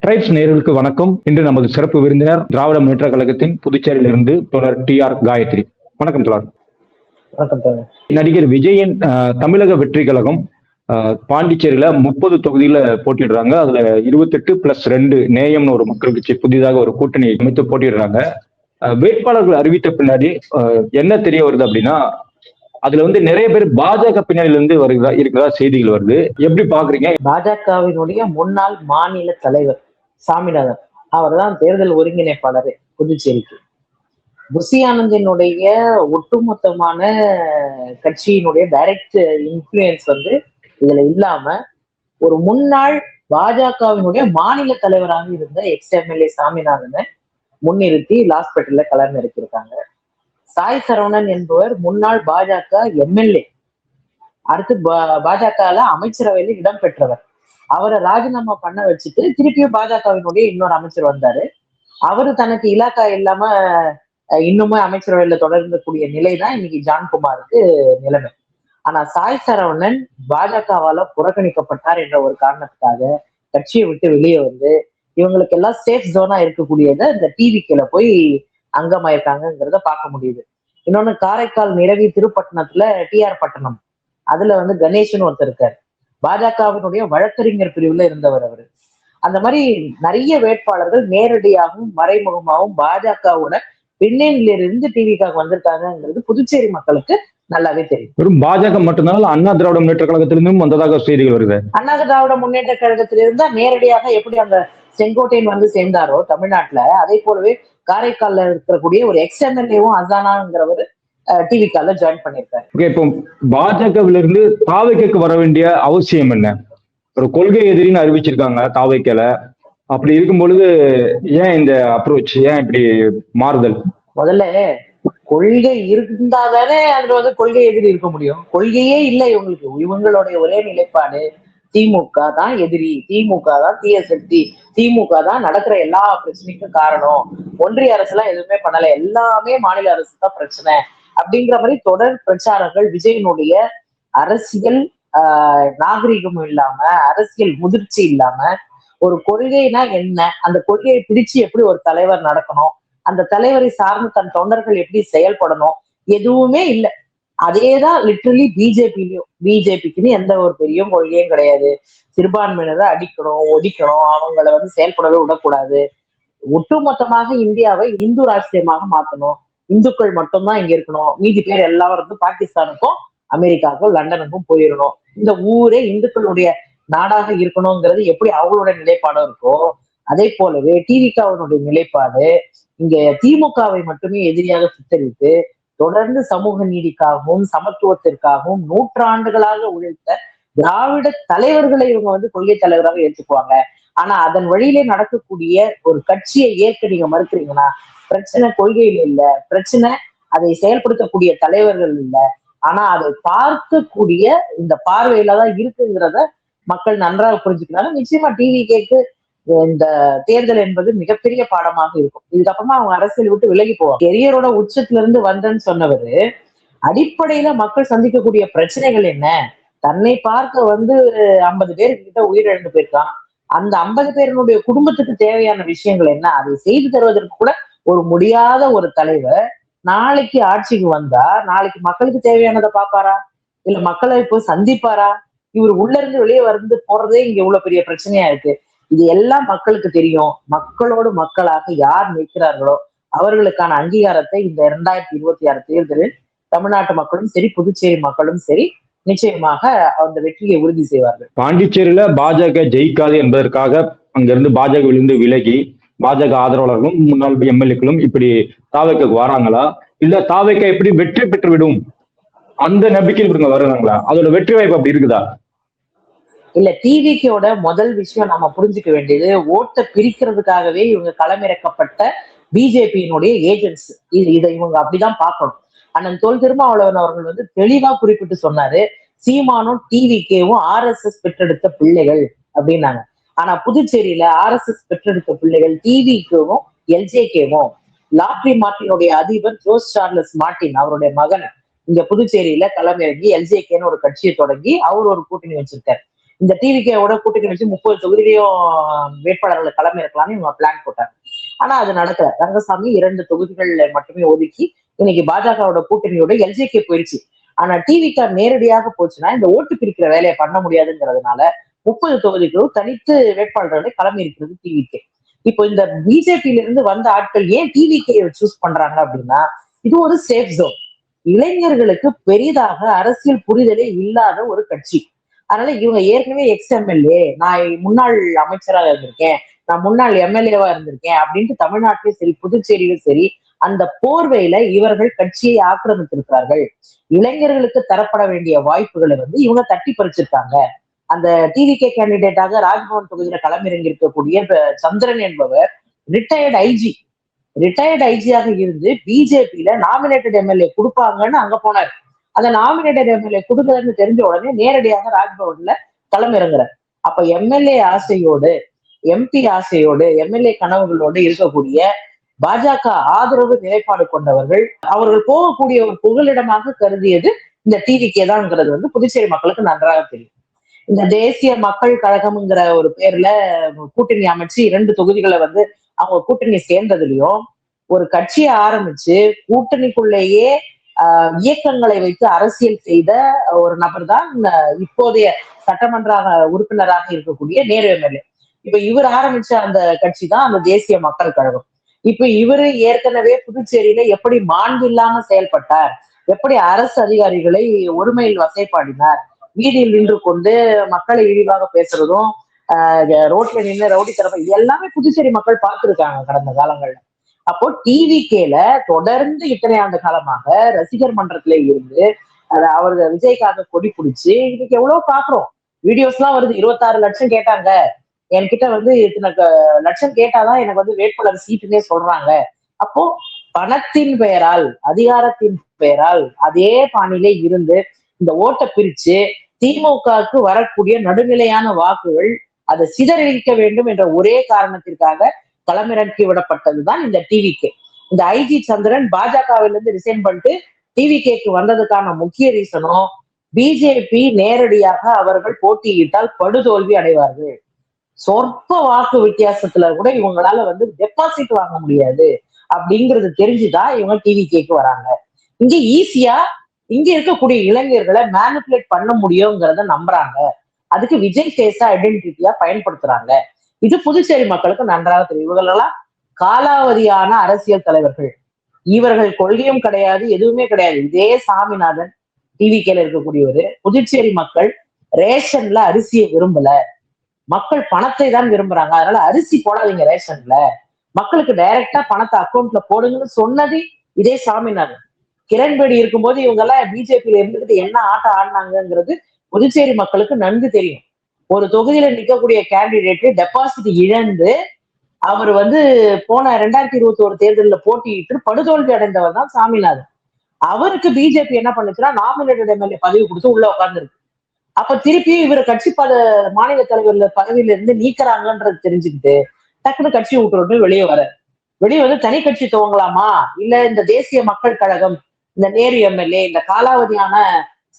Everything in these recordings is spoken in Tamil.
ட்ரைப்ஸ் நேயர்களுக்கு வணக்கம். இன்று நமது சிறப்பு விருந்தினர் திராவிட முன்னேற்ற கழகத்தின் புதுச்சேரியிலிருந்து தோழர் TR காயத்ரி. வணக்கம் தோழர். வணக்கம். நடிகர் விஜயின் தமிழக வெற்றி கழகம் பாண்டிச்சேரியில 30 தொகுதியில போட்டிடுறாங்க. அதுல 28+2 நேயம்னு ஒரு மக்கள் கட்சி புதிதாக ஒரு கூட்டணி அமைத்து போட்டிடுறாங்க. வேட்பாளர்கள் அறிவித்த பின்னாடி என்ன தெரிய வருது அப்படின்னா, அதுல நிறைய பேர் பாஜக பின்னணியில இருந்து இருக்கிறதா செய்திகள் வருது. எப்படி பாக்குறீங்க? பாஜகவினுடைய முன்னாள் மாநில தலைவர் சாமிநாதன் அவர் தான் தேர்தல் ஒருங்கிணைப்பாளர் புதுச்சேரிக்கு. புசி ஆனந்தினுடைய ஒட்டுமொத்தமான கட்சியினுடைய டைரக்ட் இன்ஃபுளுயன்ஸ் இதுல இல்லாம ஒரு முன்னாள் பாஜகவினுடைய மாநில தலைவராக இருந்த எக்ஸ்-எம்எல்ஏ சாமிநாதனை முன்னிறுத்தி லாஸ்பேட்டையில களம் இறக்கியிருக்காங்க. சாய் சரவணன் என்பவர் முன்னாள் பாஜக எம்எல்ஏ, அடுத்து பாஜகல அமைச்சரவையில இடம் பெற்றவர். அவரை ராஜினாமா பண்ண வச்சுட்டு திருப்பியும் பாஜகவினுடைய இன்னொரு அமைச்சர் வந்தாரு. அவரு தனக்கு இலாக்கா இல்லாம இன்னுமே அமைச்சரவையில தொடர்ந்தக்கூடிய நிலைதான் இன்னைக்கு ஜான்குமாருக்கு நிலைமை. ஆனா சாய் சரவணன் பாஜகவால புறக்கணிக்கப்பட்டார் என்ற ஒரு காரணத்துக்காக கட்சியை விட்டு வெளியே இவங்களுக்கு எல்லாம் சேஃப் ஜோனா இருக்கக்கூடியதை இந்த டிவிக்கில போய் அங்கமாயிருக்காங்கிறத பார்க்க முடியுது. இன்னொன்னு காரைக்கால் நிரவி திருப்பட்டணத்துல TR பட்டணம், அதுல கணேசன் ஒருத்தர் இருக்காரு, பாஜகவினுடைய வழக்கறிஞர் பிரிவுல இருந்தவர் அவரு. அந்த மாதிரி நிறைய வேட்பாளர்கள் நேரடியாகவும் மறைமுகமாகவும் பாஜகவோட பின்னணியிலிருந்து டிவிக்காக வந்திருக்காங்கிறது புதுச்சேரி மக்களுக்கு நல்லாவே தெரியும். வெறும் பாஜக மட்டும்தான் அண்ணா திராவிட முன்னேற்ற கழகத்திலிருந்தும் வந்ததாக செய்திகள் வருது. அண்ணா திராவிட முன்னேற்ற கழகத்திலிருந்தா நேரடியாக எப்படி அந்த செங்கோட்டையன் சேர்ந்தாரோ தமிழ்நாட்டுல, அதே போலவே காரைக்கால்ல இருக்கக்கூடிய ஒரு எக்ஸ்-எம்எல்ஏவும் அசானாங்கிறவர் டிவிக்கால ஜாயின் பண்ணிருக்காரு. இப்போ பாஜகவிலிருந்து தாவைக்கு வர வேண்டிய அவசியம் என்ன? ஒரு கொள்கை எதிரின்னு அறிவிச்சிருக்காங்க தாவைக்கல. அப்படி இருக்கும் பொழுது ஏன் இந்த அப்ரோச், ஏன் இப்படி மாறுதல்? முதல்ல கொள்கை இருந்தாதானே அதுல கொள்கை எதிரி இருக்க முடியும். கொள்கையே இல்லை இவங்களுக்கு. இவங்களுடைய ஒரே நிலைப்பாடு திமுக தான் எதிரி, திமுக தான் தீய சக்தி, திமுக தான் நடக்கிற எல்லா பிரச்சனைக்கும் காரணம், ஒன்றிய அரசு எல்லாம் எதுவுமே பண்ணல, எல்லாமே மாநில அரசு தான் பிரச்சனை அப்படிங்கிற மாதிரி தொடர் பிரச்சாரங்கள். விஜயனுடைய அரசியல் நாகரிகமும் இல்லாம, அரசியல் முதிர்ச்சி இல்லாம, ஒரு கொள்கைனா என்ன, அந்த கொள்கையை பிடிச்சு எப்படி ஒரு தலைவர் நடக்கணும், அந்த தலைவரை சார்ந்து தன் தொண்டர்கள் எப்படி செயல்படணும், எதுவுமே இல்லை. அதேதான் லிட்டரலி பிஜேபிக்குன்னு எந்த ஒரு பெரிய கொள்கையும் கிடையாது. சிறுபான்மையினரை அடிக்கணும், ஒடிக்கணும், அவங்களை செயல்படவே விடக்கூடாது, ஒட்டுமொத்தமாக இந்தியாவை இந்து ராஷ்டிரியமாக மாற்றணும், இந்துக்கள் மட்டும்தான் இங்க இருக்கணும், மீதி பேர் எல்லாரும் பாகிஸ்தானுக்கும் அமெரிக்காவுக்கும் லண்டனுக்கும் போயிடணும், இந்த ஊரே இந்துக்களுடைய நாடாக இருக்கணுங்கிறது எப்படி அவங்களுடைய நிலைப்பாடும் இருக்கோ, அதே போலவே டிவிகாவினுடைய நிலைப்பாடு இங்க திமுகவை மட்டுமே எதிரியாக சித்தரித்து தொடர்ந்து சமூக நீதிக்காகவும் சமத்துவத்திற்காகவும் நூற்றாண்டுகளாக உழைத்த திராவிட தலைவர்களை இவங்க கொள்கை தலைவராக ஏற்றுக்குவாங்க. ஆனா அதன் வழியிலே நடக்கக்கூடிய ஒரு கட்சியை ஏற்க நீங்க மறுக்கிறீங்கன்னா பிரச்சனை கொள்கையில இல்ல, பிரச்சனை அதை செயல்படுத்தக்கூடிய தலைவர்கள் இல்ல, ஆனா அதை பார்க்கக்கூடிய இந்த பார்வையில தான் இருக்குங்கிறத மக்கள் நன்றாக புரிஞ்சுக்கிறாங்க. நிச்சயமா டிவிகேக்கு இந்த தேர்தல் என்பது மிகப்பெரிய பாடமாக இருக்கும். இதுக்கப்புறமா அவங்க அரசியல் விட்டு விலகி போவாங்க. கெரியரோட உச்சத்துல இருந்து வந்தேன்னு சொன்னவரு அடிப்படையில மக்கள் சந்திக்கக்கூடிய பிரச்சனைகள் என்ன, தன்னை பார்க்க 50 பேர்கிட்ட உயிரிழந்து போயிருக்கான், அந்த 50 பேருடைய குடும்பத்துக்கு தேவையான விஷயங்கள் என்ன, அதை செய்து தருவதற்கு கூட ஒரு முடியாத ஒரு தலைவர் நாளைக்கு ஆட்சிக்கு வந்தா நாளைக்கு மக்களுக்கு தேவையானதை பாப்பாரா, இல்ல மக்களை போய் சந்திப்பாரா? இவர் உள்ள இருந்து வெளியே போறதே இங்க இவ்வளவு பெரிய பிரச்சனையா இருக்கு. இது எல்லாம் மக்களுக்கு தெரியும். மக்களோடு மக்களாக யார் நிற்கிறார்களோ அவர்களுக்கான அங்கீகாரத்தை இந்த 2026 தேர்தலில் தமிழ்நாட்டு மக்களும் சரி, புதுச்சேரி மக்களும் சரி, நிச்சயமாக அந்த வெற்றியை உறுதி செய்வார்கள். பாண்டிச்சேரியில பாஜக ஜெயிக்காது என்பதற்காக அங்கிருந்து பாஜகவிலிருந்து விலகி பாஜக ஆதரவாளர்களும் முன்னாள் எம்எல்ஏக்களும் இப்படி தாவைக்கு வராங்களா, இல்ல தாவைக்க எப்படி வெற்றி பெற்று விடும் அந்த நம்பிக்கையில் இவங்க வருவாங்களா? அதோட வெற்றி வாய்ப்பு அப்படி இருக்குதா? இல்ல, டிவிக்கோட முதல் விஷயம் நாம புரிஞ்சுக்க வேண்டியது, ஓட்டை பிரிக்கிறதுக்காகவே இவங்க களமிறக்கப்பட்ட பிஜேபியினுடைய ஏஜென்ட்ஸ். இதை இவங்க அப்படிதான் பார்க்கணும். அண்ணன் தொல் திருமாவளவன் அவர்கள் தெளிவா குறிப்பிட்டு சொன்னாரு, சீமானும் டிவிகேவும் RSS பெற்றெடுத்த பிள்ளைகள் அப்படின்னாங்க. ஆனா புதுச்சேரியில RSS பெற்றெடுத்த பிள்ளைகள் டிவிகேவும் LJKவும். லாட்ரி மார்ட்டினுடைய அதிபர் ஜோஸ் சார்லஸ் மார்ட்டின் அவருடைய மகன் இங்க புதுச்சேரியில களமிறங்கி LJKன்னு ஒரு கட்சியை தொடங்கி அவர் ஒரு கூட்டணி வச்சிருக்காரு. இந்த டிவிகேவோட கூட்டணி வச்சு 30 தொகுதியிலையும் வேட்பாளர்களை களமிறக்கலாம்னு இவங்க பிளான் போட்டாங்க. ஆனா அது நடக்கல. ரங்கசாமி 2 தொகுதிகள்ல மட்டுமே ஒதுக்கி இன்னைக்கு பாஜகவோட கூட்டணியோட எல்ஜேகே போயிருச்சு. ஆனா டிவிகே நேரடியாக போச்சுன்னா இந்த ஓட்டு பிரிக்கிற வேலையை பண்ண முடியாதுங்கிறதுனால 30 தொகுதிகளும் தனித்து வேட்பாளர்களை களம் இருக்கிறது டிவிகே. இப்போ இந்த பிஜேபியில இருந்து வந்த ஆட்கள் ஏன் டிவிகே சூஸ் பண்றாங்க அப்படின்னா, இது ஒரு சேஃப் ஜோன். இளைஞர்களுக்கு பெரிதாக அரசியல் புரிதலே இல்லாத ஒரு கட்சி. அதனால இவங்க ஏற்கனவே எக்ஸ்-எம்எல்ஏ, நான் முன்னாள் அமைச்சராக இருந்திருக்கேன், நான் முன்னாள் எம்எல்ஏவா இருந்திருக்கேன் அப்படின்ட்டு தமிழ்நாட்டிலும் சரி புதுச்சேரியிலும் சரி அந்த போர்வையில இவர்கள் கட்சியை ஆக்கிரமித்திருக்கிறார்கள். இளைஞர்களுக்கு தரப்பட வேண்டிய வாய்ப்புகளை இவங்க தட்டி பறிச்சிருக்காங்க. அந்த டிவிகே கேண்டிடேட்டாக ராஜ்பவன் தொகுதியில களமிறங்கி இருக்கக்கூடிய சந்திரன் என்பவர் ரிட்டையர்ட் ஐஜியாக இருந்து பிஜேபியில நாமினேட்டட் எம்எல்ஏ கொடுப்பாங்கன்னு அங்க போனார். அந்த நாமினேட்டட் எம்எல்ஏ கொடுக்கலன்னு தெரிஞ்ச உடனே நேரடியாக ராஜ்பவன்ல களமிறங்குறார். அப்ப எம்எல்ஏ ஆசையோடு, எம்பி ஆசையோடு, எம்எல்ஏ கனவுகளோடு இருக்கக்கூடிய பாஜக ஆதரவு நிலைப்பாடு கொண்டவர்கள் அவர்கள் போகக்கூடிய ஒரு புகலிடமாக கருதியது இந்த டிவிகே தான்ங்கிறது புதுச்சேரி மக்களுக்கு நன்றாக தெரியும். இந்த தேசிய மக்கள் கழகம்ங்கிற ஒரு பேர்ல கூட்டணி அமைச்சு 2 தொகுதிகளை அவங்க கூட்டணி சேர்ந்ததுலயும் ஒரு கட்சியை ஆரம்பிச்சு கூட்டணிக்குள்ளேயே இயக்கங்களை வைத்து அரசியல் செய்த ஒரு நபர் தான் இப்போதைய சட்டமன்ற உறுப்பினராக இருக்கக்கூடிய நேரு எம்எல்ஏ. இப்ப இவர் ஆரம்பிச்ச அந்த கட்சி தான் அந்த தேசிய மக்கள் கழகம். இப்ப இவரு ஏற்கனவே புதுச்சேரியில எப்படி மாண்பு இல்லாம செயல்பட்டார், எப்படி அரசு அதிகாரிகளை ஒருமையில் வசைப்பாடினார், வீதியில் நின்று கொண்டு மக்களை இழிவாக பேசுறதும் ரோட்ல நின்று ரவுடி தரப்ப இது எல்லாமே புதுச்சேரி மக்கள் பார்த்திருக்காங்க கடந்த காலங்கள்ல. அப்போ டிவிகேல தொடர்ந்து இத்தனை ஆண்டு காலமாக ரசிகர் மன்றத்திலே இருந்து அவரு விஜய்க்காக கொடி பிடிச்சு இன்னைக்கு எவ்வளவு பாக்குறோம். வீடியோஸ் எல்லாம் வருது. 26 லட்சம் கேட்டாங்க என்கிட்ட இத்தனை லட்சம் கேட்டாதான் எனக்கு வேட்பாளர் சீட்டுன்னே சொல்றாங்க. அப்போ பணத்தின் பெயரால், அதிகாரத்தின் பெயரால் அதே பாணியிலே இருந்து இந்த ஓட்டை பிரிச்சு திமுகவுக்கு வரக்கூடிய நடுநிலையான வாக்குகள் அதை சிதறடிக்க வேண்டும் என்ற ஒரே காரணத்திற்காக களமிறக்கி விடப்பட்டதுதான் இந்த டிவிகே. இந்த ஐஜி சந்திரன் பாஜகவிலிருந்து ரிசைன் பண்ணிட்டு டிவிகேக்கு வந்ததுக்கான முக்கிய ரீசனும் பிஜேபி நேரடியாக அவர்கள் போட்டியிட்டால் படுதோல்வி அடைவார்கள். சொற்ப வாக்கு வித்தியாசத்துல கூட இவங்களால டெபாசிட் வாங்க முடியாது அப்படிங்கிறது தெரிஞ்சுதான் இவங்க டிவிகேக்கு வராங்க. இங்க ஈஸியா இங்க இருக்கக்கூடிய இளைஞர்களை மேனிபுலேட் பண்ண முடியுங்கிறத நம்புறாங்க. அதுக்கு விஜய் ஃபேஸா ஐடென்டிட்டியா பயன்படுத்துறாங்க. இது புதுச்சேரி மக்களுக்கு நன்றாக தெரியும். இவர்களெல்லாம் காலாவதியான அரசியல் தலைவர்கள். இவர்கள் கொள்கையும் கிடையாது, எதுவுமே கிடையாது. இதே சாமிநாதன் டிவிகேல இருக்கக்கூடியவரு புதுச்சேரி மக்கள் ரேஷன்ல அரிசியை விரும்பல, மக்கள் பணத்தை தான் விரும்புறாங்க, அதனால அரிசி போடாதீங்க ரேஷன்ல, மக்களுக்கு டைரக்டா பணத்தை அக்கௌண்ட்ல போடுங்கன்னு சொன்னது இதே சாமிநாதன். கிரண்பேடி இருக்கும்போது இவங்க எல்லாம் பிஜேபியில இருந்துகிட்டு என்ன ஆட்டம் ஆடினாங்கிறது புதுச்சேரி மக்களுக்கு நன்கு தெரியும். ஒரு தொகுதியில நிற்கக்கூடிய கேண்டிடேட் டெபாசிட் இழந்து அவர் போன 2021 தேர்தலில் போட்டியிட்டு படுதோல்வி அடைந்தவர் தான் சாமிநாதன். அவருக்கு பிஜேபி என்ன பண்ணுச்சுன்னா நாமினேட்டட் எம்எல்ஏ பதவி கொடுத்து உள்ள உட்கார்ந்துருக்கு. அப்ப திருப்பியும் இவர் கட்சி மாநில தலைவர் பதவியில இருந்து நீக்கிறாங்கன்றது தெரிஞ்சுக்கிட்டு டக்குனு கட்சி விட்டு வெளியே தனி கட்சி துவங்கலாமா, இல்ல இந்த தேசிய மக்கள் கழகம், இந்த நேரு எம்எல்ஏ, இந்த காலாவதியான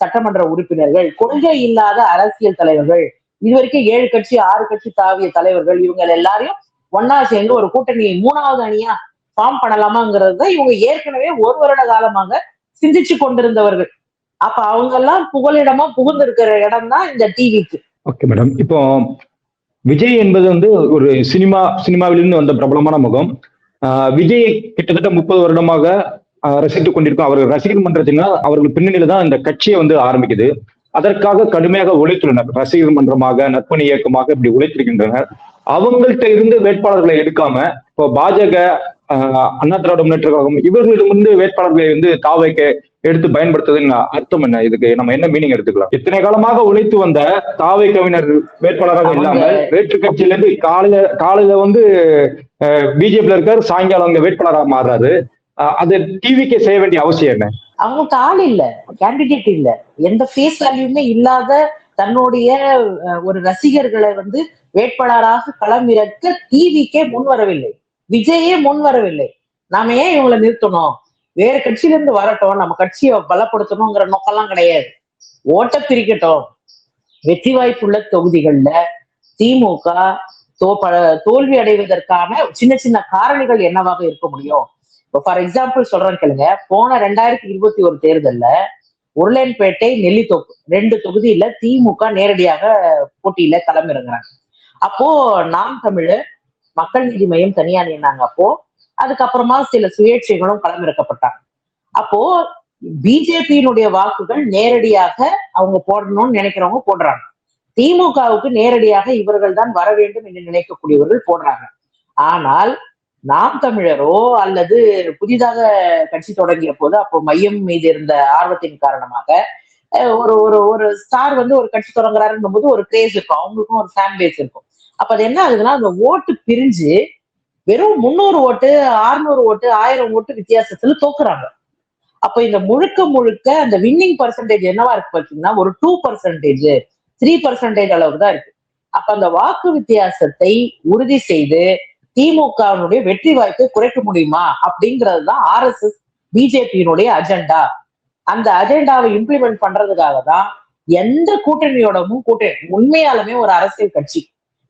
சட்டமன்ற உறுப்பினர்கள், கொள்கை இல்லாத அரசியல் தலைவர்கள், இது வரைக்கும் 7 கட்சி 6 கட்சி தாவிய தலைவர்கள், இவங்க எல்லாரையும் ஒன்னா சேர்ந்து ஒரு கூட்டணி 3வது அணியா ஃபார்ம் பண்ணலாமாங்கிறது தான் இவங்க ஏற்கனவே 1 வருட காலமாக சிந்திச்சு கொண்டிருந்தவர்கள். அப்ப அவங்க எல்லாம் புகலிடமா புகுந்து இருக்கிற இடம் தான் இந்த டிவிக்கு. Okay madam. இப்போ விஜய் என்பது ஒரு சினிமாவிலிருந்து வந்த பிரபலமான முகம். விஜய் கிட்டத்தட்ட 30 வருடமாக ரசித்துக் கொண்டிருக்கும். அவர்கள் ரசிகர் மன்றத்தினால் அவர்கள் பின்னணியில தான் இந்த கட்சியை ஆரம்பிக்குது. அதற்காக கடுமையாக உழைத்துள்ளனர். ரசிகர் மன்றமாக, நற்பணி இயக்கமாக இப்படி உழைத்திருக்கின்றனர். அவங்கள்ட்ட இருந்து வேட்பாளர்களை எடுக்காம இப்போ பாஜக, அண்ணா திராவிட முன்னேற்ற கழகம் இவர்களிடமிருந்து வேட்பாளர்களை தாவைக்க எடுத்து பயன்படுத்துறதுன்னு அர்த்தம் என்ன? இதுக்கு நம்ம என்ன மீனிங் எடுத்துக்கலாம்? இத்தனை காலமாக உழைத்து வந்த தாவை கவிஞர் வேட்பாளராக இல்லாமல் வேற்று கட்சியில இருந்து காலையில பிஜேபியில இருக்காரு, சாயங்காலம் அங்க வேட்பாளராக மாறுறாரு. அது டிவிக்கே செய்ய வேண்டிய அவசியம் என்ன? அவங்களுக்கு ஆள் இல்ல, கேண்டிடேட் இல்ல, எந்த ஃபேஸ் வேல்யூமே இல்லாத தன்னுடைய ஒரு ரசிகர்களை வேட்பாளராக களமிறக்க டிவிக்கே முன் வரவில்லை, விஜயே முன் வரவில்லை. நாம ஏன் இவங்களை நிறுத்தணும்? வேற கட்சியில இருந்து வரட்டும், நம்ம கட்சியை பலப்படுத்தணுங்கிற நோக்கம்லாம் கிடையாது. ஓட்ட பிரிக்கட்டும், வெற்றி வாய்ப்புள்ள தொகுதிகள்ல திமுக தோல்வி அடைவதற்கான சின்ன சின்ன காரணிகள் என்னவாக இருக்க முடியும்? இப்போ ஃபார் எக்ஸாம்பிள் சொல்றேன்னு கேளுங்க. போன 2021 தேர்தல்ல உருளையன்பேட்டை, நெல்லித்தோப்பு 2 தொகுதியில திமுக நேரடியாக போட்டியில களமிறங்குறாங்க. அப்போ நாம் தமிழர், மக்கள் நீதி மையம் தனியா நின்னாங்க. அப்போ அதுக்கப்புறமா சில சுயேட்சைகளும் களமிறக்கப்பட்டாங்க. அப்போ பிஜேபியினுடைய வாக்குகள் நேரடியாக அவங்க போடணும்னு நினைக்கிறவங்க போடுறாங்க. திமுகவுக்கு நேரடியாக இவர்கள் தான் வர வேண்டும் என்று நினைக்கக்கூடியவர்கள் போடுறாங்க. ஆனால் நாம் தமிழரோ அல்லது புதிதாக கட்சி தொடங்கிய போது அப்போ மையம் மீது இருந்த ஆர்வத்தின் காரணமாக ஒரு ஒரு ஒரு ஸ்டார் வந்து ஒரு கட்சி தொடங்குறாருன்னும் போது ஒரு கிரேஸ் இருக்கும், அவங்களுக்கும் ஒரு ஃபேன் பேஸ் இருக்கும். அப்ப அது என்ன ஆகுதுன்னா, அந்த ஓட்டு பிரிஞ்சு வெறும் 300 ஓட்டு, 600 ஓட்டு, 1000 ஓட்டு வித்தியாசத்துல தோக்குறாங்க. அப்ப இந்த முழுக்க முழுக்க அந்த வின்னிங் பர்சன்டேஜ் என்னவா இருக்கு பாத்தீங்கன்னா, ஒரு 2%, 3% அளவுக்கு தான் இருக்கு. அப்ப அந்த வாக்கு வித்தியாசத்தை உறுதி செய்து திமுகவினுடைய வெற்றி வாய்ப்பை குறைக்க முடியுமா அப்படிங்கிறது தான் RSS பிஜேபியினுடைய அஜெண்டா. அந்த அஜெண்டாவை இம்ப்ளிமெண்ட் பண்றதுக்காக தான் எந்த கூட்டணியோடமும் உண்மையாலுமே ஒரு அரசியல் கட்சி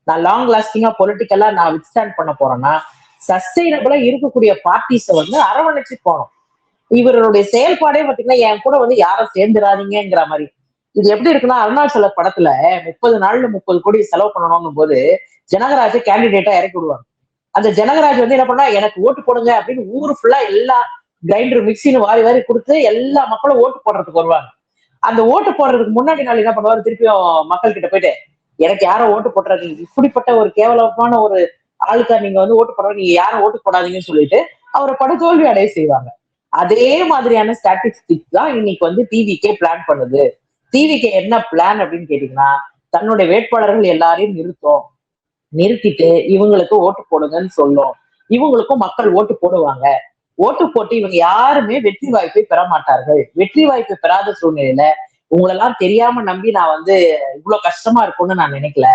நான் லாங் லாஸ்டிங்கா பொலிட்டிக்கலா நான் வித்ஸ்டாண்ட் பண்ண போறேன்னா சஸ்டைனபிளா இருக்கக்கூடிய பார்ட்டிஸ வந்து அரவணைச்சு போகணும். இவருடைய செயல்பாடே பாத்தீங்கன்னா என் கூட வந்து யாரும் சேர்ந்துடாதீங்கிற மாதிரி. இது எப்படி இருக்குன்னா, அருணாச்சல படத்துல 30 நாள்ல 30 கோடி செலவு பண்ணணும் போது ஜனகராஜ கேண்டிடேட்டா இறக்கி விடுவாங்க. அந்த ஜனகராஜ் வந்து என்ன பண்ணா, எனக்கு ஓட்டு போடுங்க அப்படின்னு ஊரு ஃபுல்லா எல்லா கிரைண்டர் மிக்சின்னு வாரி வாரி கொடுத்து எல்லா மக்களும் ஓட்டு போடுறதுக்கு வருவாங்க. அந்த ஓட்டு போடுறதுக்கு முன்னாடி நாள் என்ன பண்ணுவாரு, திருப்பியும் மக்கள் கிட்ட போயிட்டு எனக்கு யாரும் ஓட்டு போடுறாங்க, இப்படிப்பட்ட ஒரு கேவலமான ஒரு ஆளுக்கா நீங்க வந்து ஓட்டு போடுற, நீங்க யாரும் ஓட்டு போடாதீங்கன்னு சொல்லிட்டு அவரை படுதோல்வி அடைய செய்வாங்க. அதே மாதிரியான ஸ்டாட்டிஸ்டிக்ஸ் தான் இன்னைக்கு வந்து டிவிகே பிளான் பண்ணுது. டிவிகே என்ன பிளான் அப்படின்னு கேட்டீங்கன்னா, தன்னுடைய வேட்பாளர்கள் எல்லாரையும் நிறுத்திட்டு இவங்களுக்கு ஓட்டு போடுங்கன்னு சொல்லும். இவங்களுக்கும் மக்கள் ஓட்டு போடுவாங்க. ஓட்டு போட்டு இவங்க யாருமே வெற்றி வாய்ப்பை பெற மாட்டார்கள். வெற்றி வாய்ப்பை பெறாத சூழ்நிலையில உங்களெல்லாம் தெரியாம நம்பி நான் வந்து இவ்வளவு கஷ்டமா இருக்கும்னு நான் நினைக்கல.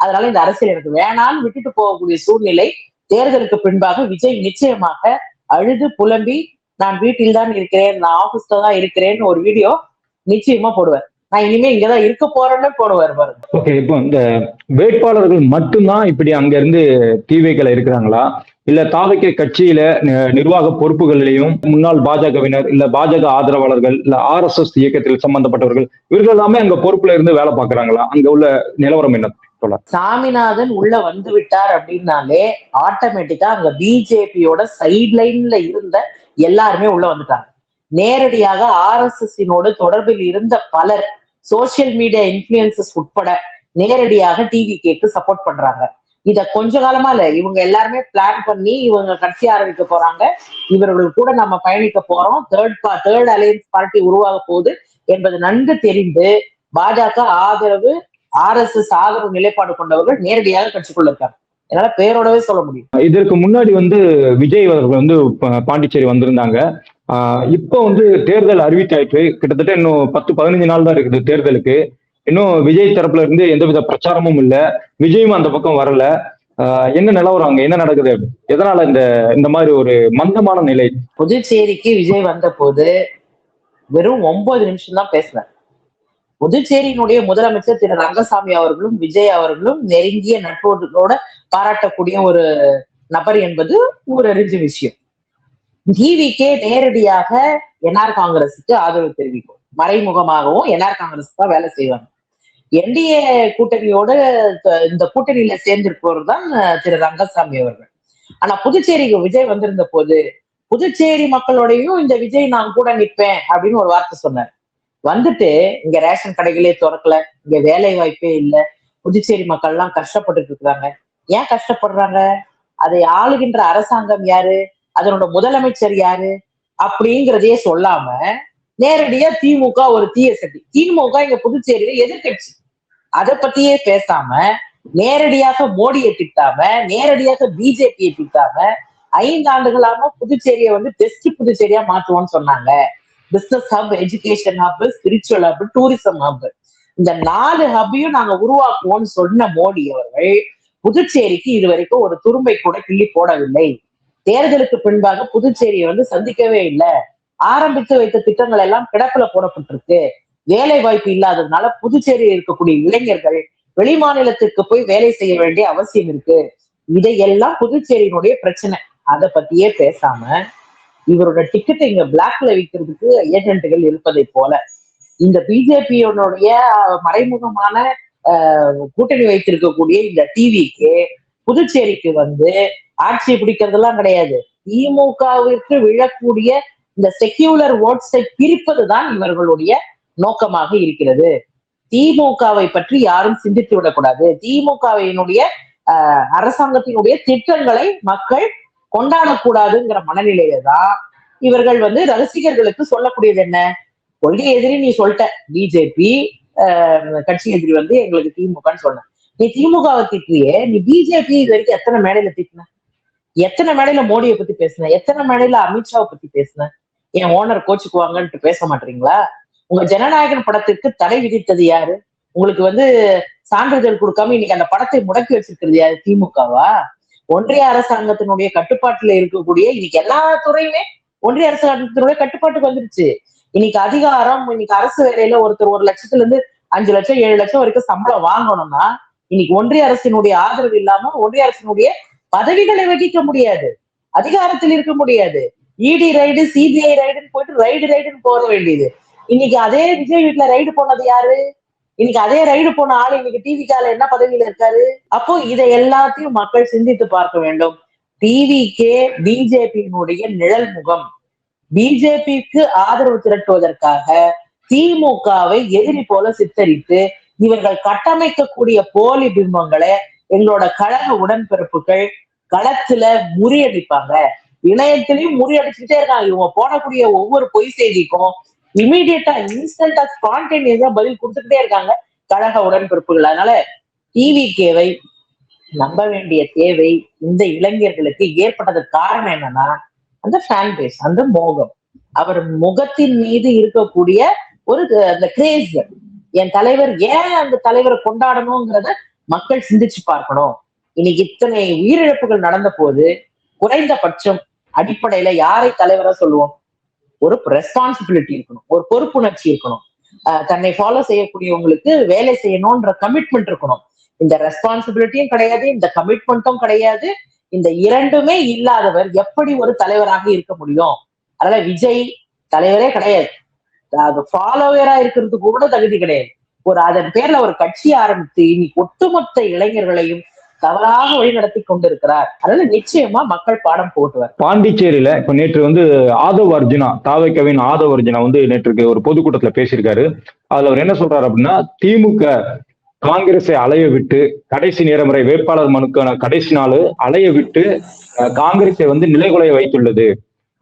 அதனால இந்த அரசியல் எனக்கு வேணான்னு விட்டுட்டு போகக்கூடிய சூழ்நிலை தேர்தலுக்கு பின்பாக விஜய் நிச்சயமாக அழுது புலம்பி நான் வீட்டில் தான் இருக்கிறேன், நான் ஆபீஸ்ல தான் இருக்கிறேன்னு ஒரு வீடியோ நிச்சயமா போடுவார். நான் இனிமே இங்கதான் இருக்க போறேன்னு போடுவார் பாருங்க. ஓகே, இப்போ இந்த வேட்பாளர்கள் மட்டும்தான் இப்படி அங்க இருந்து டிவிகளை இருக்கிறாங்களா, இல்ல தாவக கட்சியில நிர்வாக பொறுப்புகளிலையும் முன்னாள் பாஜகவினர் இல்ல பாஜக ஆதரவாளர்கள் இல்ல RSS இயக்கத்தில் சம்பந்தப்பட்டவர்கள் இவர்கள் எல்லாமே அங்க பொறுப்புல இருந்து வேலை பார்க்கறாங்களா? அங்க உள்ள நிலவரம் என்ன? சாமிநாதன் உள்ள வந்து விட்டார் அப்படின்னாலே ஆட்டோமேட்டிக்கா அங்க பிஜேபியோட சைட்லைன்ல இருந்த எல்லாருமே உள்ள வந்துட்டாங்க. நேரடியாக RSS தொடர்பில் இருந்த பலர் சோசியல் மீடியா இன்ஃபுளுசஸ் உட்பட நேரடியாக டிவிகேக்கு சப்போர்ட் பண்றாங்க. இத கொஞ்ச காலமா இல்ல, இவங்க எல்லாருமே பிளான் பண்ணி இவங்க கட்சி ஆரம்பிக்க போறாங்க, இவர்கள் கூட நம்ம பயணிக்க போறோம், தேர்ட் அலையன்ஸ் பார்ட்டி உருவாக போகுது என்பது நன்கு தெரிந்து பாஜக ஆதரவு RSS ஆதரவு நிலைப்பாடு கொண்டவர்கள் நேரடியாக கட்சிக்குள்ள இருக்காங்க. என்னால பேரோடவே சொல்ல முடியும். இதற்கு முன்னாடி வந்து விஜய் அவர்கள் வந்து பாண்டிச்சேரி வந்திருந்தாங்க. இப்போ வந்து தேர்தல் அறிவித்தாயிற்று. கிட்டத்தட்ட இன்னும் 10-15 நாள் தான் இருக்குது தேர்தலுக்கு. இன்னும் விஜய் தரப்புல இருந்து எந்தவித பிரச்சாரமும் இல்ல, விஜயும் அந்த பக்கம் வரல. என்ன நிலவரம், அங்க என்ன நடக்குது, எதனால இந்த மாதிரி ஒரு மந்தமான நிலை? புதுச்சேரிக்கு விஜய் வந்த போது வெறும் 9 நிமிஷம் தான் பேசினார். புதுச்சேரியினுடைய முதலமைச்சர் திரு ரங்கசாமி அவர்களும் விஜய் அவர்களும் நெருங்கிய நட்போட பாராட்டக்கூடிய ஒரு நபர் என்பது ஊரறிஞ்ச விஷயம். டிவிகே நேரடியாக என்ஆர் காங்கிரஸுக்கு ஆதரவு தெரிவிக்கும், மறைமுகமாகவும் என்ஆர் காங்கிரஸ் தான் வேலை செய்வாங்க. என்டிஏ கூட்டணியோட இந்த கூட்டணியில சேர்ந்திருப்பவர் தான் திரு ரங்கசாமி அவர்கள். ஆனா புதுச்சேரிக்கு விஜய் வந்திருந்த போது புதுச்சேரி மக்களோடையும் இந்த விஜய் நான் கூட நிற்பேன் அப்படின்னு ஒரு வார்த்தை சொன்னார். வந்துட்டு இங்க ரேஷன் கடைகளே திறக்கல, இங்க வேலை வாய்ப்பே இல்லை, புதுச்சேரி மக்கள் எல்லாம் கஷ்டப்பட்டுட்டு இருக்கிறாங்க. ஏன் கஷ்டப்படுறாங்க? அதை ஆளுகின்ற அரசாங்கம் யாரு, அதனோட முதலமைச்சர் யாரு அப்படிங்கிறதையே சொல்லாம நேரடியா திமுக ஒரு தீய சக்தி, திமுக இங்க புதுச்சேரியில எதிர்கட்சி, அதை பத்தியே பேசாம நேரடியாக மோடியை திட்டாம நேரடியாக பிஜேபியை திட்டாம 5 ஆண்டுகளாக புதுச்சேரியை வந்து பெஸ்ட் புதுச்சேரியா மாற்றுவோம்னு சொன்னாங்க. Business hub, education hub, spiritual hub, tourism hub, இந்த 4 ஹப்பையும் நாங்க உருவாக்குவோம்னு சொன்ன மோடி அவர்கள் புதுச்சேரிக்கு இதுவரைக்கும் ஒரு துரும்பை கூட கிள்ளி போடவில்லை. தேர்தலுக்கு பின்பாக புதுச்சேரியை வந்து சந்திக்கவே இல்லை. ஆரம்பித்து வைத்த திட்டங்கள் எல்லாம் கிடப்புல போடப்பட்டிருக்கு. வேலை வாய்ப்பு இல்லாததுனால புதுச்சேரியில் இருக்கக்கூடிய இளைஞர்கள் வெளி மாநிலத்திற்கு போய் வேலை செய்ய வேண்டிய அவசியம் இருக்கு. இதையெல்லாம் புதுச்சேரியினுடைய பிரச்சனை. அதை பத்தியே பேசாம இவரோட டிக்கெட்டை இங்க பிளாக்ல விற்கிறதுக்கு ஏஜென்ட்டுகள் இருப்பதை போல இந்த பிஜேபியோடைய மறைமுகமான கூட்டணி வைத்திருக்கக்கூடிய இந்த டிவிக்கு புதுச்சேரிக்கு வந்து ஆட்சியை பிடிக்கிறதெல்லாம் கிடையாது. திமுகவிற்கு விழக்கூடிய இந்த செக்யூலர் ஓட்ஸை பிரிப்பதுதான் இவர்களுடைய நோக்கமாக இருக்கிறது. திமுகவை பற்றி யாரும் சிந்தித்து விடக்கூடாது. திமுகவினுடைய அரசாங்கத்தினுடைய திட்டங்களை மக்கள் கொண்டாடக்கூடாதுங்கிற மனநிலையில தான் இவர்கள் வந்து ரசிகர்களுக்கு சொல்லக்கூடியது என்ன, கொள்கை எதிரி நீ சொல்லிட்ட, பிஜேபி கட்சி எதிரி வந்து எங்களுக்கு திமுகன்னு சொன்ன. நீ திமுகவை திட்டியே, நீ பிஜேபி இது வரைக்கும் எத்தனை மேடையில திட்டின, எத்தனை மேடையில மோடியை பத்தி பேசின, எத்தனை மேடையில அமித்ஷாவை பத்தி பேசின, என் ஓனர் கோச்சுக்குவாங்கன்ட்டு பேச மாட்டீங்களா? உங்க ஜனநாயகன் படத்திற்கு தடை விதித்தது யாரு? உங்களுக்கு வந்து சான்றிதழ் கொடுக்காம இன்னைக்கு அந்த படத்தை முடக்கி வச்சிருக்கிறது யாரு? திமுகவா? ஒன்றிய அரசாங்கத்தினுடைய கட்டுப்பாட்டுல இருக்கக்கூடிய இன்னைக்கு எல்லா துறையுமே ஒன்றிய அரசாங்கத்தினுடைய கட்டுப்பாட்டுக்கு வந்துருச்சு. இன்னைக்கு அதிகாரம், இன்னைக்கு அரசு வேலையில ஒருத்தர் 1 லட்சத்துல இருந்து 5 லட்சம் 7 லட்சம் வரைக்கும் சம்பளம் வாங்கணும்னா இன்னைக்கு ஒன்றிய அரசினுடைய ஆதரவு இல்லாம ஒன்றிய அரசினுடைய பதவிகளை வகிக்க முடியாது, அதிகாரத்தில் இருக்க முடியாது. இடி ரைடு, சிபிஐ ரைடுன்னு போயிட்டு ரைடுன்னு போக வேண்டியது. இன்னைக்கு அதே விஜய் வீட்டுல ரைடு போனது யாரு? இன்னைக்கு அதே ரைடு போன ஆள் இன்னைக்கு டிவிக்கால என்ன பதவியில இருக்காரு? அப்போ இதை எல்லாத்தையும் மக்கள் சிந்தித்து பார்க்க வேண்டும். டிவிக்கே பிஜேபியினுடைய நிழல் முகம். பிஜேபிக்கு ஆதரவு திரட்டுவதற்காக திமுகவை எதிரி போல சித்தரித்து இவர்கள் கட்டமைக்கக்கூடிய போலி பிம்பங்களை எங்களோட கழக உடன்பிறப்புகள் களத்துல முறியடிப்பாங்க. இணையத்திலையும் முறியடிச்சுட்டே இருக்காங்க. இவங்க போடக்கூடிய ஒவ்வொரு பொய் செய்திக்கும் இமீடியட்டா இன்ஸ்டன்டா ஸ்பான்டேனியஸா பதில் கொடுத்துக்கிட்டே இருக்காங்க கழக உடன்பிறப்புகள். அதனால டிவிகேவை நம்ப வேண்டிய தேவை இந்த இளைஞர்களுக்கு ஏற்பட்டதுக்கு காரணம் என்னன்னா அந்த ஃபேன் பேஸ், அந்த மோகம், அவர் முகத்தின் மீது இருக்கக்கூடிய ஒரு அந்த கிரேஸ். என் தலைவர், ஏன் அந்த தலைவரை கொண்டாடணுங்கிறத மக்கள் சிந்திச்சு பார்க்கணும். இன்னைக்கு இத்தனை உயிரிழப்புகள் நடந்த போது குறைந்தபட்சம் அடிப்படையில யாரை தலைவரா சொல்லுவோம்? ஒரு ரெஸ்பான்சிபிலிட்டி இருக்கணும், ஒரு பொறுப்புணர்ச்சி இருக்கணும், தன்னை ஃபாலோ செய்யக்கூடியவங்களுக்கு வேலை செய்யணும்ன்ற கமிட்மெண்ட் இருக்கணும். இந்த ரெஸ்பான்சிபிலிட்டியும் கிடையாது, இந்த கமிட்மெண்ட்டும் கிடையாது. இந்த இரண்டுமே இல்லாதவர் எப்படி ஒரு தலைவராக இருக்க முடியும்? அதனால விஜய் தலைவரே கிடையாது, அது ஃபாலோவரா இருக்கிறதுக்கு கூட தகுதி கிடையாது. அதன் பேர்ல ஒரு கட்சி ஆரம்பித்து இன்னைக்கு ஒட்டுமொத்த இளைஞர்களையும் தவறாக வழிநடத்தி கொண்டிருக்கிறார். அதனால நிச்சயமா மக்கள் பாடம் போட்டுவார். பாண்டிச்சேரியில இப்ப நேற்று வந்து ஆதவ் அர்ஜுனா, தாவைக்கவின் ஆதவ் அர்ஜுனா வந்து நேற்றுக்கு ஒரு பொதுக்கூட்டத்துல பேசியிருக்காரு. அதுல அவர் என்ன சொல்றாரு அப்படின்னா, திமுக காங்கிரஸை அலைய விட்டு கடைசி நேரம் வரை வேட்பாளர் மனுக்கான கடைசி நாள் அலைய விட்டு காங்கிரஸை வந்து நிலைகுலைய வைத்துள்ளது.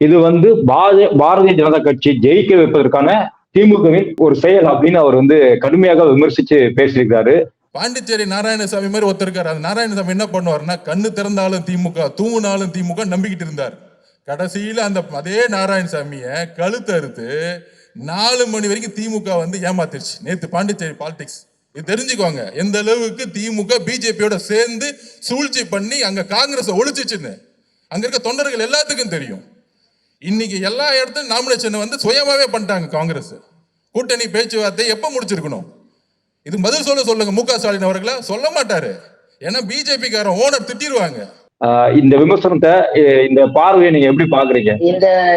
இது வந்து பாரதிய ஜனதா கட்சி ஜெயிக்க வைப்பதற்கான திமுகவின் ஒரு செயல் அப்படின்னு அவர் வந்து கடுமையாக விமர்சிச்சு பேசியிருக்காரு. பாண்டிச்சேரி நாராயணசாமி மாதிரி ஒருத்தர் இருக்காரு. அந்த நாராயணசாமி என்ன பண்ணுவார்னா, கண்ணு திறந்தாலும் திமுக, தூங்கினாலும் திமுக நம்பிக்கிட்டு இருந்தார். கடைசியில அந்த அதே நாராயணசாமிய கழுத்து அறுத்து 4 மணி வரைக்கும் திமுக வந்து ஏமாத்திருச்சு. நேத்து பாண்டிச்சேரி பாலிடிக்ஸ் இது தெரிஞ்சுக்கோங்க, எந்த அளவுக்கு திமுக பிஜேபியோட சேர்ந்து சூழ்ச்சி பண்ணி அங்க காங்கிரஸ் ஒழிச்சிச்சுன்னு அங்க இருக்க தொண்டர்கள் எல்லாத்துக்கும் தெரியும். இன்னைக்கு எல்லா இடத்துலையும் நாமினேஷன் வந்து சுயமாவே பண்ணிட்டாங்க காங்கிரஸ். கூட்டணி பேச்சுவார்த்தை எப்ப முடிச்சிருக்கணும்? இது பதில் சொல்லுங்க மு க ஸ்டாலின் அவர்களை. சொல்ல மாட்டாரு, ஏன்னா பிஜேபிக்காரன் ஓனர் திட்டிடுவாங்க. இந்த விமர்சனத்தை, இந்த பார்வையை நீங்க எப்படி பாக்குறீங்க?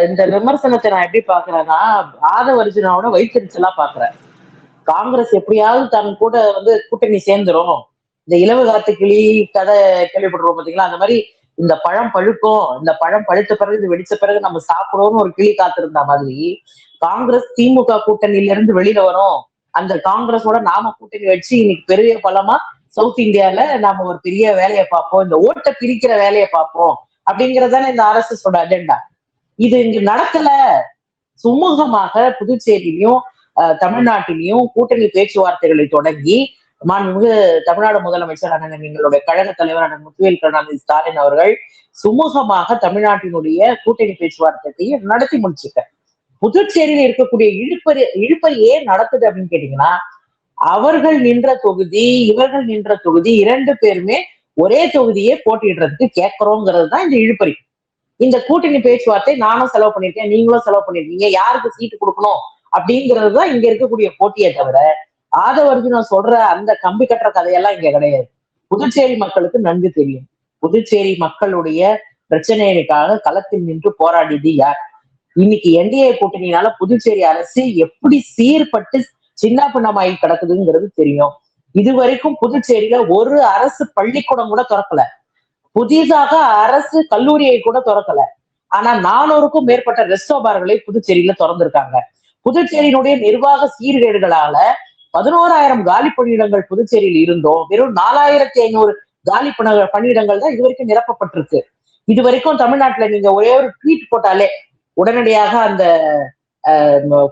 இந்த விமர்சனத்தை நான் எப்படி பாக்குறேன்னா, ஆதவ் அர்ஜுனாவோட வைத்தறிச்சலா பாக்குறேன். காங்கிரஸ் எப்படியாவது தன் கூட வந்து கூட்டணி சேர்ந்துரும். இந்த இலவு காத்து கிளி கதை கேள்விப்படுறோம் பாத்தீங்களா, அந்த மாதிரி இந்த பழம் பழுக்கும், இந்த பழம் பழுத்த பிறகு இது வெடிச்ச பிறகு நம்ம சாப்பிடுவோம்னு ஒரு கிளி காத்திருந்த மாதிரி காங்கிரஸ் திமுக கூட்டணியில இருந்து வெளியில வரும். அந்த காங்கிரஸோட நாம கூட்டணி வச்சு இன்னைக்கு பெரிய பலமா சவுத் இந்தியால நாம ஒரு பெரிய வேலையை பார்ப்போம், இந்த ஓட்டை பிரிக்கிற வேலையை பார்ப்போம் அப்படிங்கறதானே இந்த RSSோட அஜெண்டா. இது இங்க நடக்கல. சுமூகமாக புதுச்சேரியிலையும் தமிழ்நாட்டிலையும் கூட்டணி பேச்சுவார்த்தைகளை தொடங்கி மாண்புமிகு தமிழ்நாடு முதலமைச்சர் அண்ணன் எங்களுடைய கழக தலைவர் அண்ணன் முத்துவேல் கருணாநிதி ஸ்டாலின் அவர்கள் சுமூகமாக தமிழ்நாட்டினுடைய கூட்டணி பேச்சுவார்த்தையை நடத்தி முடிச்சுக்க. புதுச்சேரியில இருக்கக்கூடிய இழுப்பறி ஏன் நடக்குது அப்படின்னு கேட்டீங்கன்னா, அவர்கள் நின்ற தொகுதி இவர்கள் நின்ற தொகுதி 2 பேருமே ஒரே தொகுதியே போட்டிடுறதுக்கு கேட்கிறோங்கிறது தான் இந்த இழுப்பறி. இந்த கூட்டணி பேச்சுவார்த்தை நானும் செலவு பண்ணிருக்கேன், நீங்களும் செலவு பண்ணிருக்கீங்க, யாருக்கு சீட்டு கொடுக்கணும் அப்படிங்கிறது தான் இங்க இருக்கக்கூடிய போட்டியை தவிர ஆதவர்ஜுனா சொல்ற அந்த கம்பி கட்டுற கதையெல்லாம் இங்க கிடையாது. புதுச்சேரி மக்களுக்கு நன்கு தெரியும். புதுச்சேரி மக்களுடைய பிரச்சனைகளுக்காக களத்தில் நின்று போராடியது யார்? இன்னைக்கு என்டிஏ கூட்டணியினால புதுச்சேரி அரசு எப்படி சீர்பட்டு சின்ன பின்னமாயி கிடக்குதுங்கிறது தெரியும். இதுவரைக்கும் புதுச்சேரியில ஒரு அரசு பள்ளிக்கூடம் கூட திறக்கல, புதிதாக அரசு கல்லூரியை கூட திறக்கல. ஆனா 400க்கும் மேற்பட்ட ரெஸ்டோ பார்களை புதுச்சேரியில திறந்திருக்காங்க. புதுச்சேரியினுடைய நிர்வாக சீர்கேடுகளால 11,000 காலி பணியிடங்கள் புதுச்சேரியில் இருந்தோம், வெறும் 4,500 காலி பணியிடங்கள் தான் இதுவரைக்கும் நிரப்பப்பட்டிருக்கு. இது வரைக்கும் தமிழ்நாட்டுல நீங்க ஒரே ஒரு ட்வீட் போட்டாலே உடனடியாக அந்த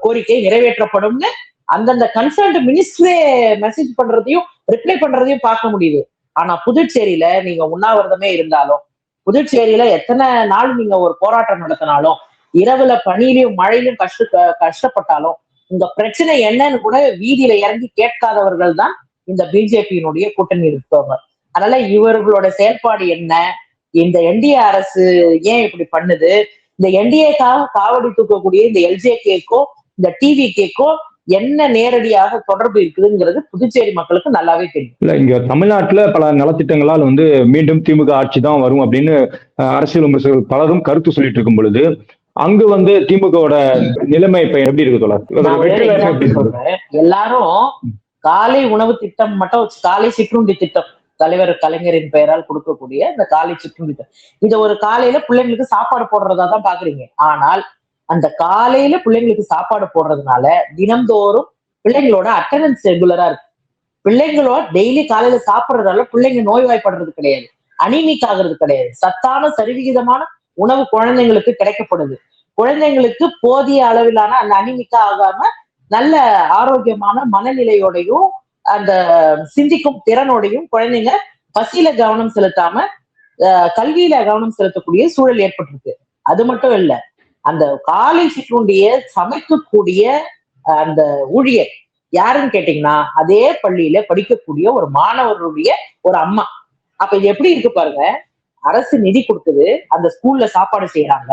கோரிக்கை நிறைவேற்றப்படும்னு அந்தந்த கன்சர்ன்ட் மினிஸ்டரே மெசேஜ் பண்றதையும் ரிப்ளை பண்றதையும் பார்க்க முடியுது. ஆனா புதுச்சேரியில நீங்க உண்ணாவிரதமே இருந்தாலும், புதுச்சேரியில எத்தனை நாள் நீங்க ஒரு போராட்டம் நடத்தினாலும், இரவுல பனியிலையும் மழையிலும் கஷ்டப்பட்டாலும் உங்க பிரச்சனை என்னன்னு கூட வீதியில இறங்கி கேட்காதவர்கள் தான் இந்த பிஜேபியினுடைய கூட்டணி இருக்கவங்க. அதனால இவர்களோட செயல்பாடு என்ன, இந்த என்டிஏ அரசு ஏன் இப்படி பண்ணுது, இந்த என்டிஏக்காக காவடி தூக்கக்கூடிய இந்த எல்ஜேகேக்கோ இந்த டிவிகேக்கோ என்ன நேரடியாக தொடர்பு இருக்குதுங்கிறது புதுச்சேரி மக்களுக்கு நல்லாவே தெரியும். இல்ல, இங்க தமிழ்நாட்டுல பல நலத்திட்டங்களால் மீண்டும் திமுக ஆட்சி தான் வரும் அப்படின்னு அரசியல் விமர்சகர்கள் பலரும் கருத்து சொல்லிட்டு இருக்கும் பொழுது, அங்கு திமுகவோட நிலைமை இப்ப எப்படி இருக்கு தோழர்? எல்லாரும் காலை உணவு திட்டம் மட்டும், காலை சிற்றுண்டி திட்டம், தலைவர் கலைஞரின் பெயரால் கொடுக்கக்கூடிய இந்த காலை சிற்றுண்டி திட்டம், இத ஒரு காலையில பிள்ளைங்களுக்கு சாப்பாடு போடுறதா தான் பாக்குறீங்க. ஆனால் அந்த காலையில பிள்ளைங்களுக்கு சாப்பாடு போடுறதுனால தினம்தோறும் பிள்ளைங்களோட அட்டெண்டன்ஸ் ரெகுலரா இருக்கு. பிள்ளைங்களோட டெய்லி காலையில சாப்பிடுறதால பிள்ளைங்க நோய்வாய்ப்படுறது கிடையாது, அனிமிக் ஆகுறது கிடையாது. சத்தான சரிவிகிதமான உணவு குழந்தைங்களுக்கு கிடைக்கப்படுது. குழந்தைங்களுக்கு போதிய அளவிலான அந்த அனிமிக்கா ஆகாம நல்ல ஆரோக்கியமான மனநிலையோடையும் அந்த சிந்திக்கும் திறனோடையும் குழந்தைங்க பசியில கவனம் செலுத்தாம கல்வியில கவனம் செலுத்தக்கூடிய சூழல் ஏற்பட்டிருக்கு. அது மட்டும் இல்ல, அந்த காலை சிற்றுண்டிய சமைக்கக்கூடிய அந்த ஊழியர் யாருன்னு கேட்டீங்கன்னா அதே பள்ளியில படிக்கக்கூடிய ஒரு மாணவர்களுடைய ஒரு அம்மா. அப்ப இது எப்படி இருக்கு பாருங்க, அரசு நிதி கொடுக்குது, அந்த ஸ்கூல்ல சாப்பாடு செய்யறாங்க,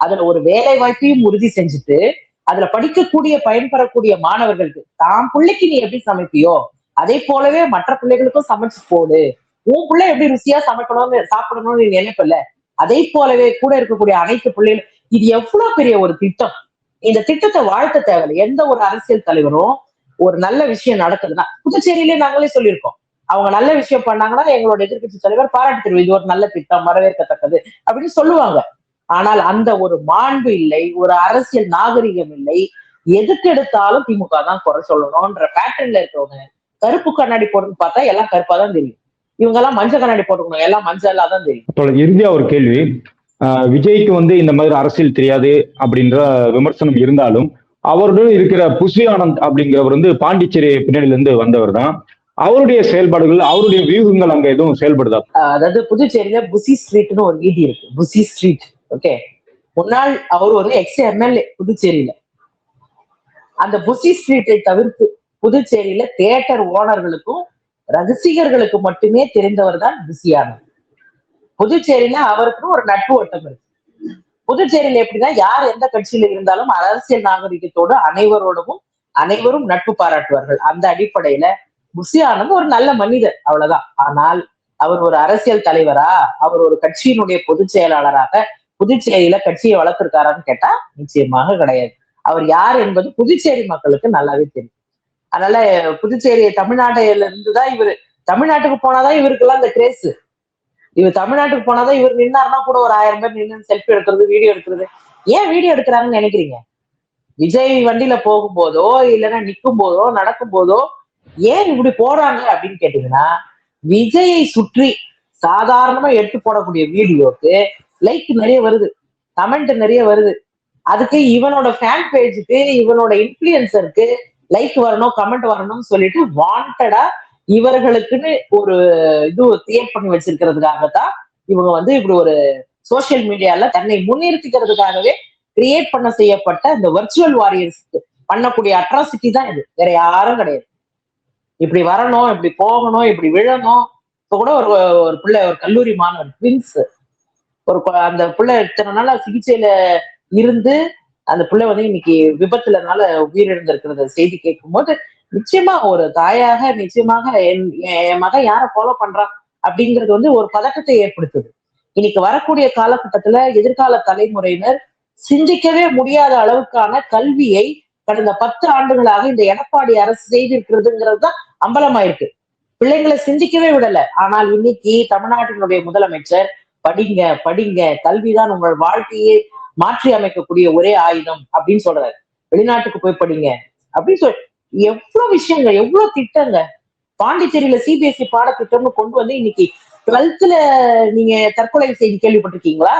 அதுல ஒரு வேலை வாய்ப்பையும் உறுதி செஞ்சுட்டு அதுல படிக்கக்கூடிய பயன்பெறக்கூடிய மாணவர்களுக்கு தாம் பிள்ளைக்கு நீ எப்படி சமைப்பியோ அதே போலவே மற்ற பிள்ளைகளுக்கும் சமைச்சு போடு, உன் பிள்ளை எப்படி ருசியா சமைக்கணும்னு சாப்பிடணும்னு நீ நினைப்பல, அதே போலவே கூட இருக்கக்கூடிய அனைத்து பிள்ளைகளும். இது எவ்வளவு பெரிய ஒரு திட்டம்! இந்த திட்டத்தை வாழ்த்த தேவையில்லை. எந்த ஒரு அரசியல் தலைவரும் ஒரு நல்ல விஷயம் நடக்குதுன்னா, புதுச்சேரியிலே நாங்களே சொல்லியிருக்கோம், அவங்க நல்ல விஷயம் பண்ணாங்கன்னா எங்களோட எதிர்கட்சி தலைவர் பாராட்டு தெரியும், இது ஒரு நல்ல திட்டம், வரவேற்கத்தக்கது அப்படின்னு சொல்லுவாங்க. ஆனால் அந்த ஒரு மாண்பு இல்லை, ஒரு அரசியல் நாகரிகம் இல்லை. எதுக்கு எடுத்தாலும் திமுக தான் குறை சொல்லணும்ன்ற பேட்டர்ன்ல இருக்கவங்க கருப்பு கண்ணாடி போட்டுன்னு பார்த்தா எல்லாம் கருப்பா தான் தெரியும், இவங்க எல்லாம் மஞ்சள் கண்ணாடி போட்டுக்கணும், எல்லாம் மஞ்சளா தான் தெரியும். இறுதியா ஒரு கேள்வி, விஜய்க்கு இந்த மாதிரி அரசியல் தெரியாது அப்படின்ற விமர்சனம் இருந்தாலும் அவருடன் இருக்கிற புசி ஆனந்த் அப்படிங்கிறவர் பாண்டிச்சேரி பின்னணியில இருந்து வந்தவர் தான். அவருடைய செயல்பாடுகள், அவருடைய வியூகங்கள் அங்க எதுவும் செயல்படுதா? அதாவது புதுச்சேரியில புசி ஸ்ட்ரீட்னு ஒரு வீதி இருக்கு, புசி ஸ்ட்ரீட். ஓகே, முன்னாள் அவர் ஒரு எக்ஸ் எம்எல்ஏ புதுச்சேரியில. அந்த புசி ஸ்ட்ரீட்டை தவிர்த்து புதுச்சேரியில தியேட்டர் ஓனர்களுக்கும் ரசிகர்களுக்கு மட்டுமே தெரிந்தவர் தான் புசி ஆனந்த். புதுச்சேரியில அவருக்குன்னு ஒரு நட்பு வட்டம் இருக்கு. புதுச்சேரியில எப்படின்னா யார் எந்த கட்சியில இருந்தாலும் அரசியல் நாகரிகத்தோடு அனைவரும் நட்பு பாராட்டுவார்கள். அந்த அடிப்படையில புசி ஆனந்த் ஒரு நல்ல மனிதர், அவ்வளவுதான். ஆனால் அவர் ஒரு அரசியல் தலைவரா, அவர் ஒரு கட்சியினுடைய பொதுச் செயலாளராக புதுச்சேரியில கட்சியை வளர்த்திருக்காரான்னு கேட்டா நிச்சயமாக கிடையாது. அவர் யார் என்பது புதுச்சேரி மக்களுக்கு நல்லாவே தெரியும். அதனால புதுச்சேரி தமிழ்நாட்டில இருந்துதான் இவரு, தமிழ்நாட்டுக்கு போனாதான் இவருக்கெல்லாம் இந்த கிரேஸ். இவர் தமிழ்நாட்டுக்கு போனாதான் இவர் நின்னாருன்னா கூட ஒரு 1000 பேர் நின்று செல்ஃபி எடுக்கிறது, வீடியோ எடுக்கிறது. ஏன் வீடியோ எடுக்கிறாங்கன்னு நினைக்கிறீங்க? விஜய் வண்டியில போகும்போதோ இல்லைன்னா நிற்கும் போதோ நடக்கும் போதோ ஏன் இப்படி போறாங்க அப்படின்னு கேட்டீங்கன்னா, விஜயை சுற்றி சாதாரணமா எடுத்து போடக்கூடிய வீடியோக்கு லைக் நிறைய வருது, கமெண்ட் நிறைய வருது. அதுக்கு இவனோட ஃபேன் பேஜுக்கு, இவனோட இன்ஃபுளுசருக்கு லைக் வரணும், கமெண்ட் வரணும்னு சொல்லிட்டு வாண்டடா இவர்களுக்குன்னு ஒரு இது கிரியேட் பண்ணி வச்சிருக்கிறதுக்காகத்தான் இவங்க இப்படி ஒரு சோசியல் மீடியால தன்னை முன்னிறுத்திக்கிறதுக்காகவே கிரியேட் பண்ண செய்யப்பட்ட இந்த வர்ச்சுவல் வாரியர்ஸ் பண்ணக்கூடிய அட்ராசிட்டி தான் இது, வேற யாரும் கிடையாது. இப்படி வரணும், இப்படி போகணும், இப்படி விழணும். இப்ப கூட ஒரு பிள்ளை, ஒரு கல்லூரி மாணவன் ட்வின்ஸ், அந்த பிள்ளை இத்தனை நாளா சிகிச்சையில இருந்து அந்த பிள்ளை வந்து இன்னைக்கு விபத்துலனால உயிரிழந்திருக்கிறது செய்தி கேட்கும் போது நிச்சயமா ஒரு தாயாக நிச்சயமாக என் மகன் யாரை ஃபாலோ பண்றான் அப்படிங்கிறது வந்து ஒரு பதட்டத்தை ஏற்படுத்துது. இன்னைக்கு வரக்கூடிய காலகட்டத்துல எதிர்கால தலைமுறையினர் சிந்திக்கவே முடியாத அளவுக்கான கல்வியை கடந்த 10 ஆண்டுகளாக இந்த எடப்பாடி அரசு செய்திருக்கிறதுங்கிறது தான் அம்பலமாயிருக்கு. பிள்ளைங்களை சிந்திக்கவே விடல. ஆனால் இன்னைக்கு தமிழ்நாட்டினுடைய முதலமைச்சர் படிங்க படிங்க, கல்விதான் உங்கள் வாழ்க்கையை மாற்றி அமைக்கக்கூடிய ஒரே ஆயுதம் அப்படின்னு சொல்றாரு. வெளிநாட்டுக்கு போய் படிங்க அப்படின்னு சொல் எவ்வளவு விஷயங்கள், எவ்வளவு திட்டங்க. பாண்டிச்சேரியில சிபிஎஸ்இ பாடத்திட்டம்னு கொண்டு வந்து இன்னைக்கு 12th நீங்க தற்கொலை செய்தி கேள்விப்பட்டிருக்கீங்களா?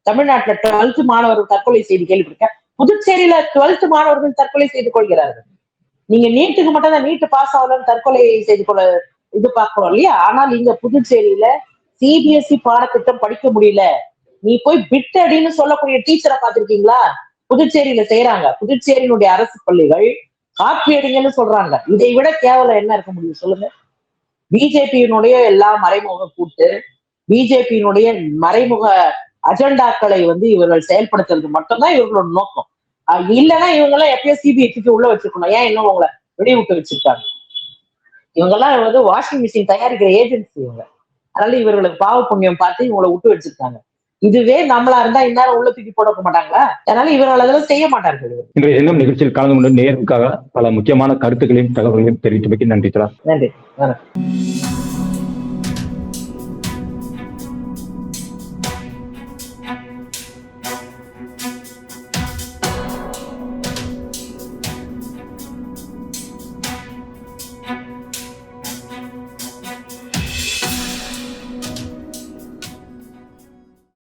தமிழ்நாட்டுல 12th மாணவர்கள் தற்கொலை செய்தி கேள்விப்பட்டிருக்க. புதுச்சேரியில 12th மாணவர்கள் தற்கொலை செய்து கொள்கிறார்கள். நீங்க நீட்டுக்கு மட்டும் தான், நீட்டு பாஸ் ஆகலன்னு தற்கொலை செய்து கொள்ள இது பார்க்கிறோம் இல்லையா? ஆனால் இங்க புதுச்சேரியில சிபிஎஸ்இ பாடத்திட்டம் படிக்க முடியல, நீ போய் பிட் அடின்னு சொல்லக்கூடிய டீச்சரை பார்த்திருக்கீங்களா? புதுச்சேரியில செய்யறாங்க. புதுச்சேரியினுடைய அரசு பள்ளிகள் காப்பி அடிங்கன்னு சொல்றாங்க. இதை விட கேவலம் என்ன இருக்க முடியும் சொல்லுங்க? பிஜேபியினுடைய எல்லா மறைமுக கூட்டு, பிஜேபியினுடைய மறைமுக அஜெண்டாக்களை வந்து இவர்கள் செயல்படுத்துறது மட்டும்தான் இவர்களோட நோக்கம். இல்லைன்னா இவங்க எல்லாம் எப்பயோ சிபிஎஸ்சிக்கு உள்ள வச்சிருக்கணும். ஏன் இன்னும் உங்களை வெளியே விட்டு வச்சிருக்காங்க? இவங்க எல்லாம் வந்து வாஷிங் மிஷின் தயாரிக்கிற ஏஜென்சி இவங்க. அதனால இவர்களுக்கு பாவ புண்ணியம் பார்த்து இவங்களை விட்டு வச்சிருக்காங்க. இதுவே நம்மளா இருந்தா இந்நேரம் உள்ள தூக்கி போட மாட்டாங்களா? அதனால இவர்கள் அதெல்லாம் செய்ய மாட்டார்கள். இன்றைய தினம் நிகழ்ச்சியில் கலந்து கொண்டு நேருக்காக பல முக்கியமான கருத்துக்களையும் தகவல்களையும் தெரிவித்தமைக்கு நன்றி. நன்றி.